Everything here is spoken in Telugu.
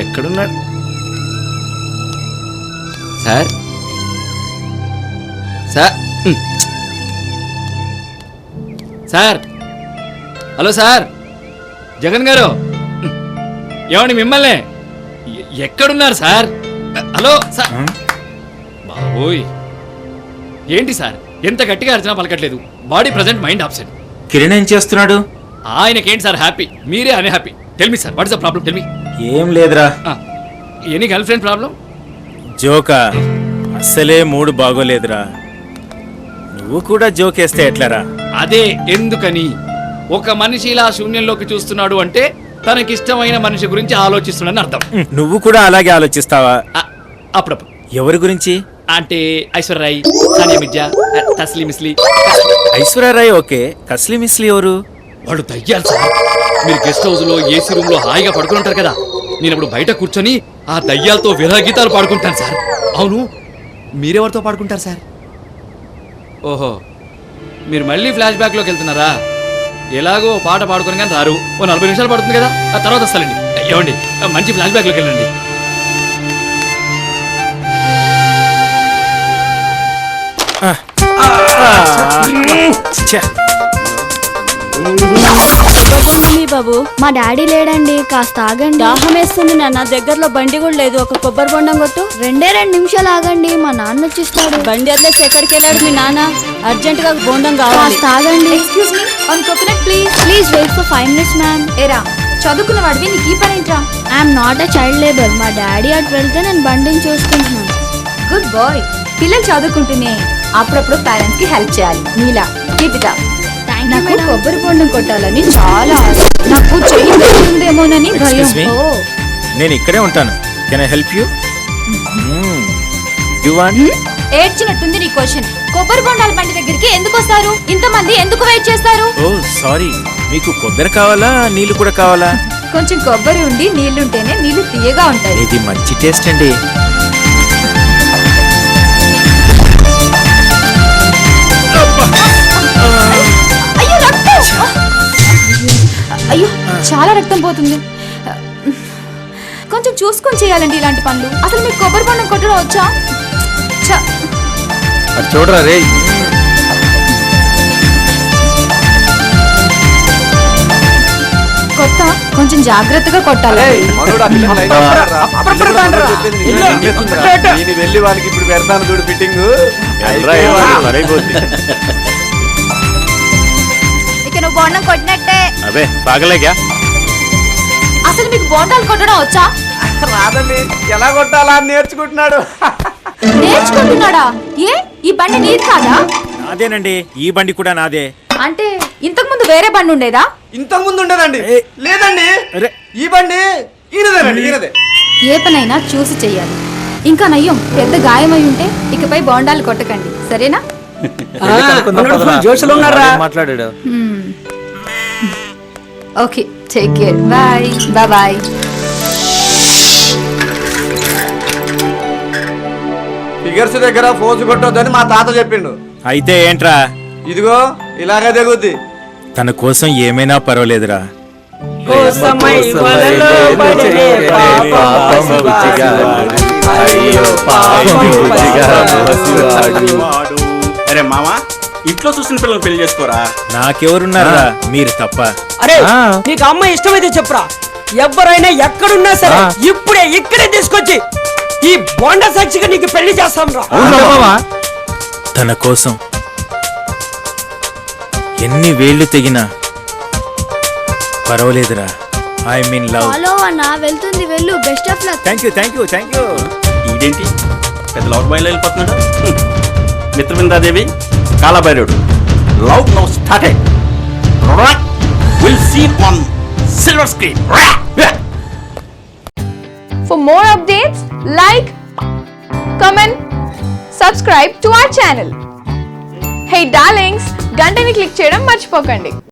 ఎక్కడున్నాడు sir? Sir sir hello sir, Jagan గారు ఏమండి మిమ్మల్ని? ఎక్కడున్నారు సార్? Hello sir. బాబోయ్, ఏంటి సార్ ఎంత గట్టిగా అర్చనా పలకట్లేదు? Body present, mind absent. Kiran ఏం చేస్తున్నాడు? ఆయనకేంటి సార్ హ్యాపీ, మీరే unhappy. Tell me sir, what is the problem? Tell me. ఏం లేదురా. Any girl friend problem? జోకా, అసలే మూడు బాగోలేదురా. నువ్వు కూడా జోక్ వేస్తే ఎట్లరా? అదే ఎందుకని. ఒక మనిషి ఇలా శూన్యంలోకి చూస్తున్నాడు అంటే తనకిష్టమైన మనిషి గురించి ఆలోచిస్తున్నాడని అర్థం. నువ్వు కూడా అలాగే ఆలోచిస్తావా? అప్పుడప్పుడు. ఎవరి గురించి? అంటే ఐశ్వర్యరాయ్, సానియా మిర్జా, తస్లీ మిస్లీ. ఐశ్వర్యరాయ్ ఓకే, తస్లీ మిస్లీ ఎవరు? వాడు దయ్యాలు సార్. మీరు గెస్ట్ హౌస్ లో ఏసీ రూమ్ లో హాయిగా పడుకుని ఉంటారు కదా, నేను ఇప్పుడు బయట కూర్చొని ఆ దయ్యాలతో విరహ గీతాలు పాడుకుంటాను సార్. అవును, మీరెవరితో పాడుకుంటారు సార్? ఓహో, మీరు మళ్ళీ ఫ్లాష్ బ్యాక్ లోకి వెళ్తున్నారా? ఎలాగో పాట పాడుకుని కానీ రారు, ఓ 40 నిమిషాలు పడుతుంది కదా, ఆ తర్వాత వస్తానండి. ఏమండి, మంచి ఫ్లాష్ బ్యాక్ లోకి వెళ్ళండి. బాబు, మా డాడీ లేడండి, కాస్త ఆగండి. దాహం వేస్తుంది నాన్న, దగ్గరలో బండి కూడా లేదు, ఒక కొబ్బరి బొండం కొట్టు. 2 నిమిషాలు ఆగండి, మా నాన్న వచ్చిస్తాడు. బండి వదిలేసి ఎక్కడికి వెళ్ళాడు మీ నాన్న? అర్జెంట్ గా బొండం కావాలి. కాస్త ఆగండి. Excuse me, one coconut please. Please wait for 5 minutes ma'am. ఏరా, చదువుకున్న వాడివి, నీకు ఈ పని ఏంట్రా? I'm not a child labour. మా డాడీ అటు వెళ్తే నేను బండిని చూసుకుంటున్నాను. Good boy. పిల్లలు చదువుకుంటూనే అప్పుడప్పుడు పేరెంట్స్ కి హెల్ప్ చేయాలి. నీలా కీప్ ఇట్ అప్. నాకు కొబ్బరి బొండం కొట్టాలని చాలా ఆశ. నాకు చెయ్యి పెడుతుందేమోనని భయం. నేను ఇక్కడే ఉంటాను. Can I help you? You want? ఏడ్చినట్టుంది నీ క్వశ్చన్. కొబ్బరి బొండాల బండి దగ్గరికి ఎందుకు వస్తారు? ఇంతమంది ఎందుకు వెయిట్ చేస్తారు? ఓ సారీ, మీకు కొబ్బరి కావాలా, నీళ్లు కూడా కావాలా? కొంచెం కొబ్బరి ఉండి నీళ్లుంటేనే నీళ్లు తీయగా ఉంటాయి. ఇది మంచి టేస్ట్ అండి. అయ్యో రక్తం! అయ్యో చాలా రక్తం పోతుంది. కొంచెం చూసుకొని చేయాలండి ఇలాంటి పనులు. అసలు మీకు కొబ్బరి బొండం కొట్టడం వచ్చా? చూడరా రే. కొత్త కొంచెం జాగ్రత్తగా కొట్టాలి. వెళ్ళి వాళ్ళకి ఇప్పుడు పెడతాను చూడు ఫిట్టింగ్. ఇక నువ్వు బొండం కొట్టినట్టే. అబే బాగలేగా? అసలు మీకు బొండాలు కొట్టడం వచ్చా? రాదండి, ఎలా కొట్టాలా అని నేర్చుకుంటున్నాడు. నేర్చుకుంటున్నాడా? ఏ, ఈ బండి నీది కాదా? నాదేనండి, ఈ బండి కూడా నాదే. అంటే ఇంతకు ముందు వేరే బండి ఉండేదా? ఇంతకు ముందు ఉండేదండి. లేదండి, ఈ బండి ఈయనదేనండి, ఈయనదే. ఏ పనైనా చూసి చెయ్యాలి. ఇంకా నయ్యం, పెద్ద గాయమై ఉంటే ఇకపై బొండాలు కొట్టకండి, సరేనా? మాట్లాడాడు. Okay, take care. Bye bye bye. Figures దగ్గర ఫోజు కొట్టొద్దని మా తాత చెప్పిండు. అయితే ఏంట్రా? ఇదిగో ఇలాగే దిగుద్ది. తన కోసం ఏమైనా పర్వాలేదురా. అరే మామా, ఇంట్లో చూసిన పిల్లలు పెళ్లి చేసుకోరా? నాకెవరున్నారా, మీరు తప్ప. అరే నీకు అమ్మాయి ఇష్టమైతే చెప్పురా. ఎవరైనా ఎక్కడున్నా సరే ఇప్పుడే ఇక్కడే తీసుకొచ్చి ఈ బొండ సాక్షిగా నీకు పెళ్లి చేస్తాం రా. తన కోసం ఎన్ని వేళ్లు తెగినా పర్వాలేదురా. I mean love. హలో అన్న, వెళ్తుంది, వెళ్ళు. Best of luck. Thank you, thank you, thank you. ఇదేంటి పెద్ద లవ్ బాయ్లో వెళ్ళిపోతున్నాడు? మిత్రవిందాదేవి, కాలభైరవుడు, love now started. Will see on silver screen. For more updates, like, comment, subscribe to our channel. Hey darlings, గంటని click చేయడం మర్చిపోకండి.